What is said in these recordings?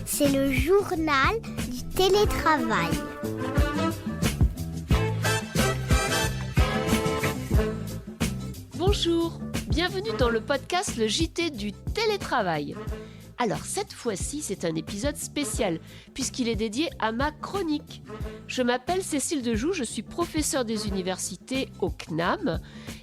C'est le journal du télétravail. Bonjour, bienvenue dans le podcast Le JT du télétravail. Alors cette fois-ci, c'est un épisode spécial puisqu'il est dédié à ma chronique. Je m'appelle Cécile Dejoux, je suis professeure des universités au CNAM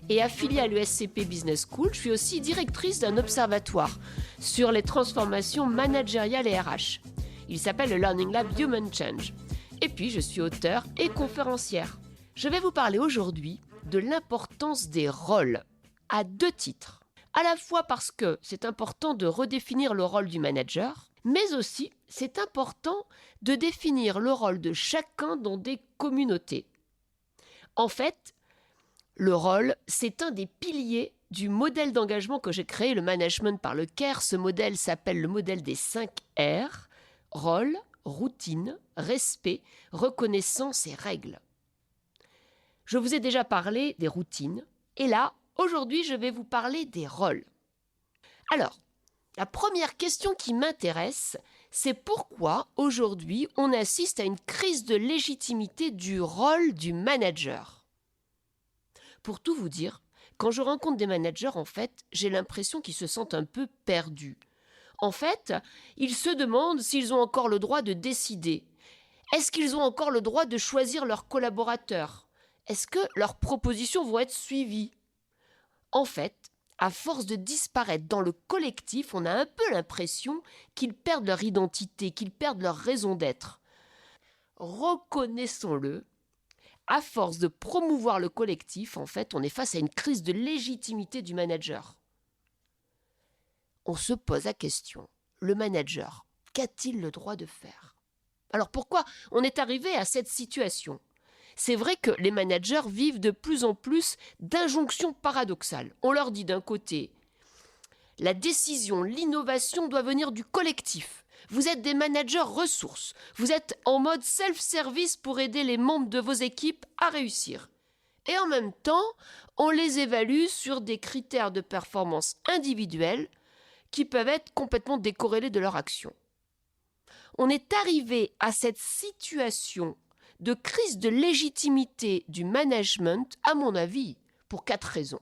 et affiliée à l'ESCP Business School. Je suis aussi directrice d'un observatoire sur les transformations managériales et RH. Il s'appelle le Learning Lab Human Change. Et puis je suis auteure et conférencière. Je vais vous parler aujourd'hui de l'importance des rôles, à 2 titres. À la fois parce que c'est important de redéfinir le rôle du manager, mais aussi c'est important de définir le rôle de chacun dans des communautés. En fait, le rôle, c'est un des piliers du modèle d'engagement que j'ai créé, le management par le CARE. Ce modèle s'appelle le modèle des 5 R, rôle, routine, respect, reconnaissance et règles. Je vous ai déjà parlé des routines, et là, aujourd'hui, je vais vous parler des rôles. Alors, la première question qui m'intéresse, c'est pourquoi aujourd'hui on assiste à une crise de légitimité du rôle du manager. Pour tout vous dire, quand je rencontre des managers, en fait, j'ai l'impression qu'ils se sentent un peu perdus. En fait, ils se demandent s'ils ont encore le droit de décider. Est-ce qu'ils ont encore le droit de choisir leurs collaborateurs ? Est-ce que leurs propositions vont être suivies ? En fait, à force de disparaître dans le collectif, on a un peu l'impression qu'ils perdent leur identité, qu'ils perdent leur raison d'être. Reconnaissons-le, à force de promouvoir le collectif, en fait, on est face à une crise de légitimité du manager. On se pose la question, le manager, qu'a-t-il le droit de faire ? Alors pourquoi on est arrivé à cette situation ? C'est vrai que les managers vivent de plus en plus d'injonctions paradoxales. On leur dit d'un côté, la décision, l'innovation doit venir du collectif. Vous êtes des managers ressources. Vous êtes en mode self-service pour aider les membres de vos équipes à réussir. Et en même temps, on les évalue sur des critères de performance individuels qui peuvent être complètement décorrélés de leur action. On est arrivé à cette situation de crise de légitimité du management, à mon avis, pour 4 raisons.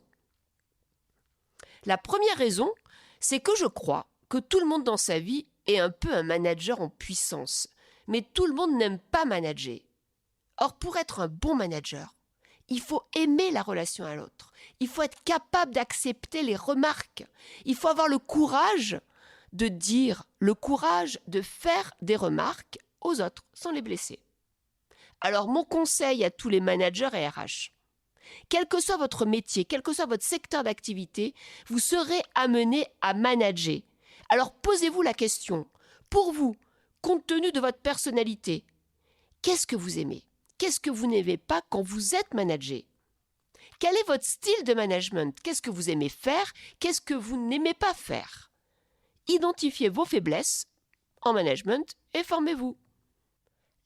La première raison, c'est que je crois que tout le monde dans sa vie est un peu un manager en puissance, mais tout le monde n'aime pas manager. Or, pour être un bon manager, il faut aimer la relation à l'autre, il faut être capable d'accepter les remarques, il faut avoir le courage de dire, le courage de faire des remarques aux autres sans les blesser. Alors, mon conseil à tous les managers et RH, quel que soit votre métier, quel que soit votre secteur d'activité, vous serez amené à manager. Alors, posez-vous la question, pour vous, compte tenu de votre personnalité, qu'est-ce que vous aimez ? Qu'est-ce que vous n'aimez pas quand vous êtes manager ? Quel est votre style de management ? Qu'est-ce que vous aimez faire ? Qu'est-ce que vous n'aimez pas faire ? Identifiez vos faiblesses en management et formez-vous.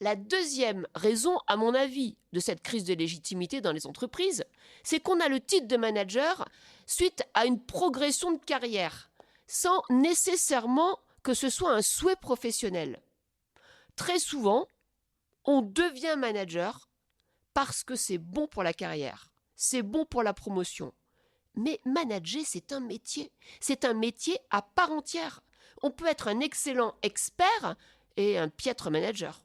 La deuxième raison, à mon avis, de cette crise de légitimité dans les entreprises, c'est qu'on a le titre de manager suite à une progression de carrière, sans nécessairement que ce soit un souhait professionnel. Très souvent, on devient manager parce que c'est bon pour la carrière, c'est bon pour la promotion. Mais manager, c'est un métier à part entière. On peut être un excellent expert et un piètre manager.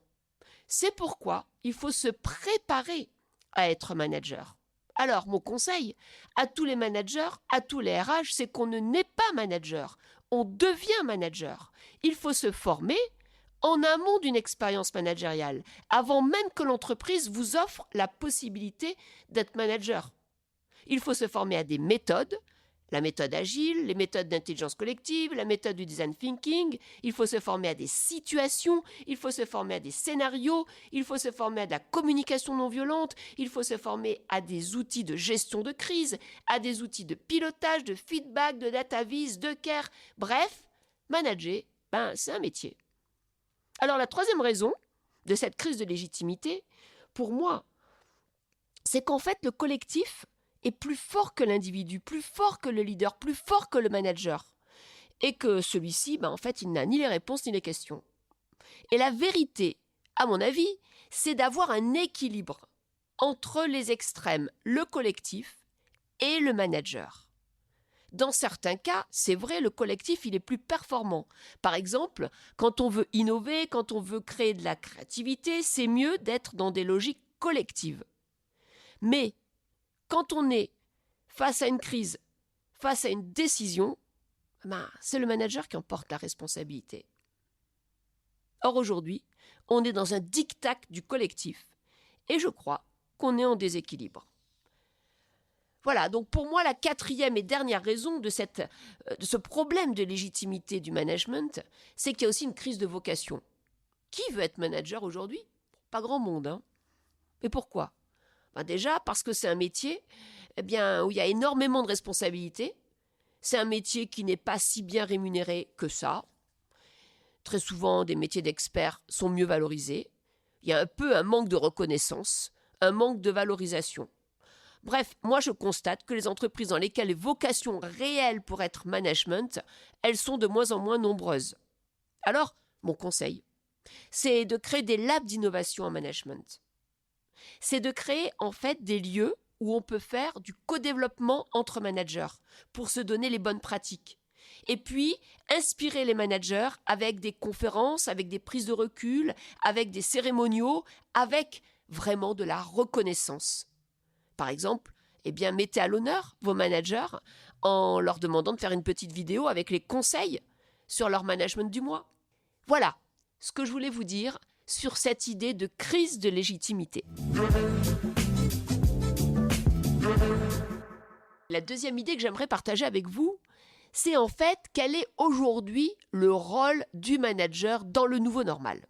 C'est pourquoi il faut se préparer à être manager. Alors, mon conseil à tous les managers, à tous les RH, c'est qu'on ne naît pas manager, on devient manager. Il faut se former en amont d'une expérience managériale, avant même que l'entreprise vous offre la possibilité d'être manager. Il faut se former à des méthodes, la méthode agile, les méthodes d'intelligence collective, la méthode du design thinking. Il faut se former à des situations, il faut se former à des scénarios, il faut se former à de la communication non violente, il faut se former à des outils de gestion de crise, à des outils de pilotage, de feedback, de data vis, de care. Bref, manager, c'est un métier. Alors la troisième raison de cette crise de légitimité, pour moi, c'est qu'en fait le collectif est plus fort que l'individu, plus fort que le leader, plus fort que le manager. et que celui-ci, en fait, il n'a ni les réponses ni les questions. Et la vérité, à mon avis, c'est d'avoir un équilibre entre les extrêmes, le collectif et le manager. Dans certains cas, c'est vrai, le collectif, il est plus performant. Par exemple, quand on veut innover, quand on veut créer de la créativité, c'est mieux d'être dans des logiques collectives. Mais quand on est face à une crise, face à une décision, c'est le manager qui en porte la responsabilité. Or aujourd'hui, on est dans un diktat du collectif et je crois qu'on est en déséquilibre. Voilà, donc pour moi, la quatrième et dernière raison de ce problème de légitimité du management, c'est qu'il y a aussi une crise de vocation. Qui veut être manager aujourd'hui ? Pas grand monde, hein. Mais pourquoi ? Déjà, parce que c'est un métier où il y a énormément de responsabilités. C'est un métier qui n'est pas si bien rémunéré que ça. Très souvent, des métiers d'experts sont mieux valorisés. Il y a un peu un manque de reconnaissance, un manque de valorisation. Bref, moi je constate que les entreprises dans lesquelles les vocations réelles pour être management, elles sont de moins en moins nombreuses. Alors, mon conseil, c'est de créer des labs d'innovation en management. C'est de créer en fait des lieux où on peut faire du co-développement entre managers pour se donner les bonnes pratiques. Et puis, inspirer les managers avec des conférences, avec des prises de recul, avec des cérémoniaux, avec vraiment de la reconnaissance. Par exemple, mettez à l'honneur vos managers en leur demandant de faire une petite vidéo avec les conseils sur leur management du mois. Voilà ce que je voulais vous dire sur cette idée de crise de légitimité. La deuxième idée que j'aimerais partager avec vous, c'est en fait quel est aujourd'hui le rôle du manager dans le nouveau normal.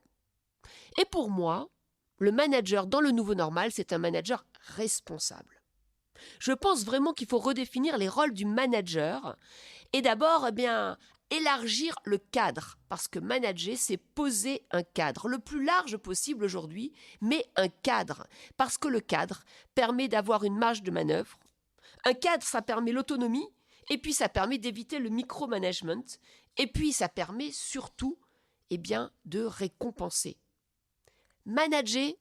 Et pour moi, le manager dans le nouveau normal, c'est un manager responsable. Je pense vraiment qu'il faut redéfinir les rôles du manager et d'abord, élargir le cadre. Parce que manager, c'est poser un cadre, le plus large possible aujourd'hui, mais un cadre. Parce que le cadre permet d'avoir une marge de manœuvre. Un cadre, ça permet l'autonomie, et puis ça permet d'éviter le micromanagement, et puis ça permet surtout, de récompenser. Manager,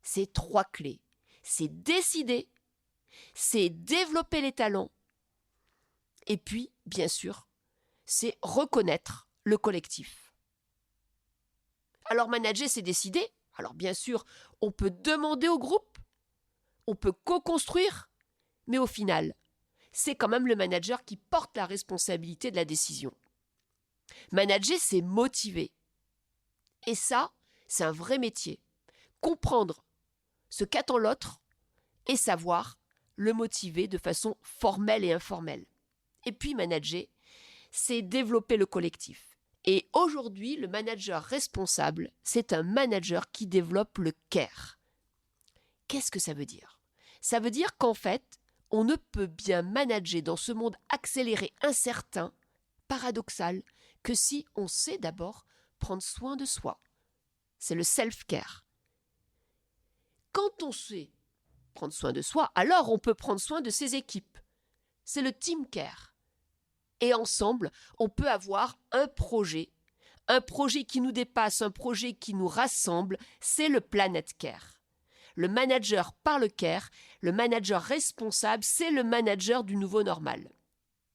c'est 3 clés. C'est décider, c'est développer les talents, et puis, bien sûr, c'est reconnaître le collectif. Alors manager, c'est décider. Alors bien sûr, on peut demander au groupe, on peut co-construire, mais au final, c'est quand même le manager qui porte la responsabilité de la décision. Manager, c'est motiver. Et ça, c'est un vrai métier. Comprendre ce qu'attend l'autre et savoir le motiver de façon formelle et informelle. Et puis manager, c'est développer le collectif. Et aujourd'hui, le manager responsable, c'est un manager qui développe le care. Qu'est-ce que ça veut dire ? Ça veut dire qu'en fait, on ne peut bien manager dans ce monde accéléré, incertain, paradoxal, que si on sait d'abord prendre soin de soi. C'est le self-care. Quand on sait prendre soin de soi, alors on peut prendre soin de ses équipes. C'est le team care. Et ensemble, on peut avoir un projet qui nous dépasse, un projet qui nous rassemble, c'est le Planet Care. Le manager par le care, le manager responsable, c'est le manager du nouveau normal.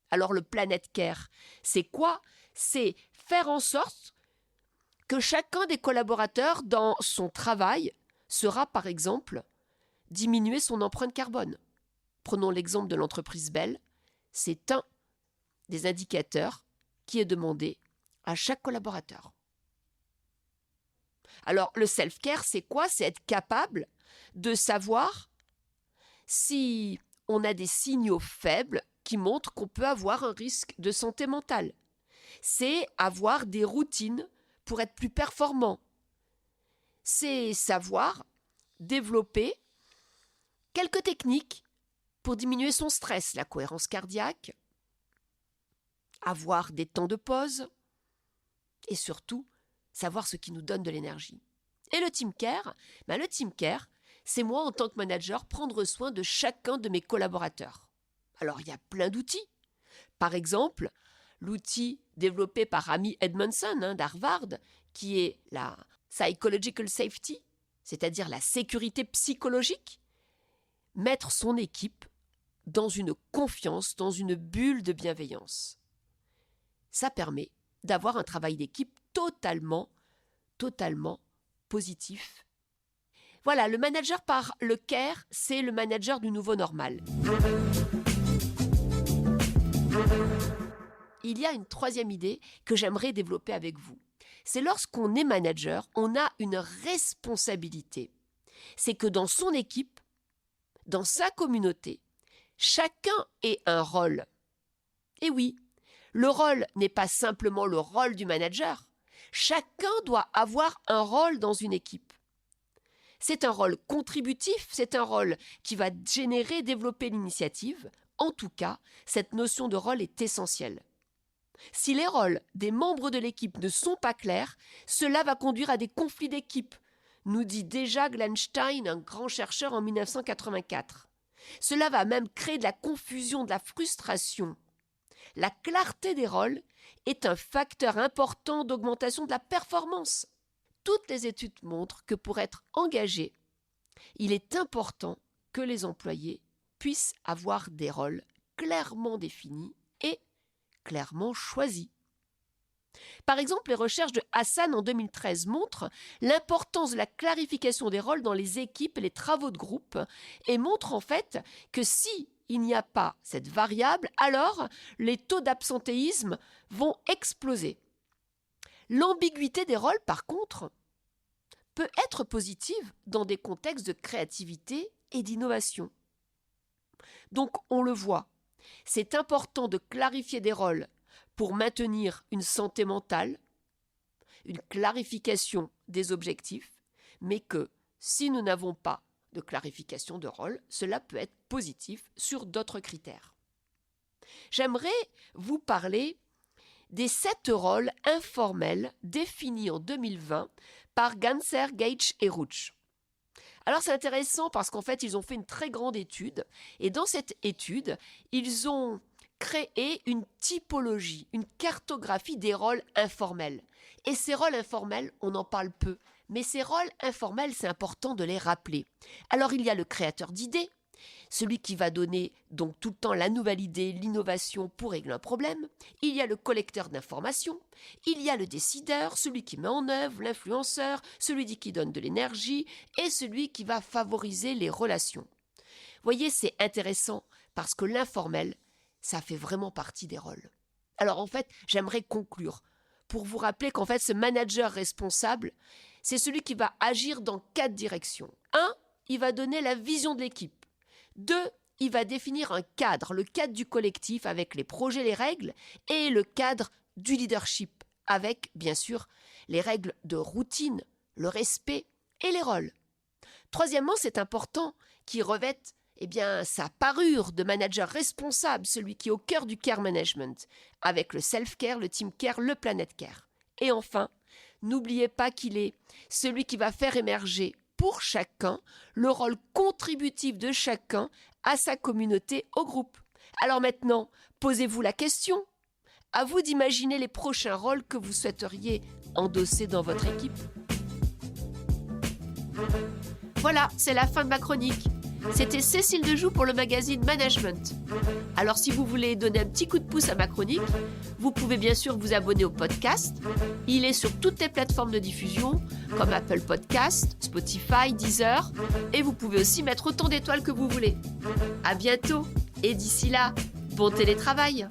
Alors le Planet Care, c'est quoi ? C'est faire en sorte que chacun des collaborateurs dans son travail sera, par exemple, diminuer son empreinte carbone. Prenons l'exemple de l'entreprise Bell, c'est un des indicateurs qui est demandé à chaque collaborateur. Alors, le self-care, c'est quoi ? C'est être capable de savoir si on a des signaux faibles qui montrent qu'on peut avoir un risque de santé mentale. C'est avoir des routines pour être plus performant. C'est savoir développer quelques techniques pour diminuer son stress, la cohérence cardiaque, avoir des temps de pause et surtout savoir ce qui nous donne de l'énergie. Et le team care, le team care, c'est moi en tant que manager prendre soin de chacun de mes collaborateurs. Alors il y a plein d'outils. Par exemple, l'outil développé par Amy Edmondson d'Harvard, qui est la psychological safety, c'est-à-dire la sécurité psychologique, mettre son équipe dans une confiance, dans une bulle de bienveillance. Ça permet d'avoir un travail d'équipe totalement positif. Voilà, le manager par le care, c'est le manager du nouveau normal. Il y a une troisième idée que j'aimerais développer avec vous. C'est lorsqu'on est manager, on a une responsabilité. C'est que dans son équipe, dans sa communauté, chacun ait un rôle. Et oui, le rôle n'est pas simplement le rôle du manager. Chacun doit avoir un rôle dans une équipe. C'est un rôle contributif, c'est un rôle qui va générer, développer l'initiative. En tout cas, cette notion de rôle est essentielle. Si les rôles des membres de l'équipe ne sont pas clairs, cela va conduire à des conflits d'équipe, nous dit déjà Glenn Stein, un grand chercheur en 1984. Cela va même créer de la confusion, de la frustration. La clarté des rôles est un facteur important d'augmentation de la performance. Toutes les études montrent que pour être engagé, il est important que les employés puissent avoir des rôles clairement définis et clairement choisis. Par exemple, les recherches de Hassan en 2013 montrent l'importance de la clarification des rôles dans les équipes et les travaux de groupe et montrent en fait que si il n'y a pas cette variable, alors les taux d'absentéisme vont exploser. L'ambiguïté des rôles, par contre, peut être positive dans des contextes de créativité et d'innovation. Donc, on le voit, c'est important de clarifier des rôles pour maintenir une santé mentale, une clarification des objectifs, mais que si nous n'avons pas de clarification de rôle, cela peut être positif sur d'autres critères. J'aimerais vous parler des 7 rôles informels définis en 2020 par Ganser, Gage et Rouch. Alors c'est intéressant parce qu'en fait ils ont fait une très grande étude et dans cette étude ils ont créé une typologie, une cartographie des rôles informels. Et ces rôles informels, on en parle peu, mais ces rôles informels c'est important de les rappeler. Alors il y a le créateur d'idées, celui qui va donner donc tout le temps la nouvelle idée, l'innovation pour régler un problème. Il y a le collecteur d'informations, il y a le décideur, celui qui met en œuvre, l'influenceur, celui qui donne de l'énergie et celui qui va favoriser les relations. Vous voyez, c'est intéressant parce que l'informel, ça fait vraiment partie des rôles. Alors en fait, j'aimerais conclure pour vous rappeler qu'en fait, ce manager responsable, c'est celui qui va agir dans 4 directions. 1, il va donner la vision de l'équipe. 2, il va définir un cadre, le cadre du collectif avec les projets, les règles, et le cadre du leadership avec, bien sûr, les règles de routine, le respect et les rôles. Troisièmement, c'est important qu'il revête sa parure de manager responsable, celui qui est au cœur du care management, avec le self-care, le team care, le planet care. Et enfin, n'oubliez pas qu'il est celui qui va faire émerger pour chacun le rôle contributif de chacun à sa communauté, au groupe. Alors maintenant, posez-vous la question. À vous d'imaginer les prochains rôles que vous souhaiteriez endosser dans votre équipe. Voilà, c'est la fin de ma chronique. C'était Cécile Dejoux pour le magazine Management. Alors si vous voulez donner un petit coup de pouce à ma chronique, vous pouvez bien sûr vous abonner au podcast. Il est sur toutes les plateformes de diffusion, comme Apple Podcast, Spotify, Deezer. Et vous pouvez aussi mettre autant d'étoiles que vous voulez. À bientôt et d'ici là, bon télétravail.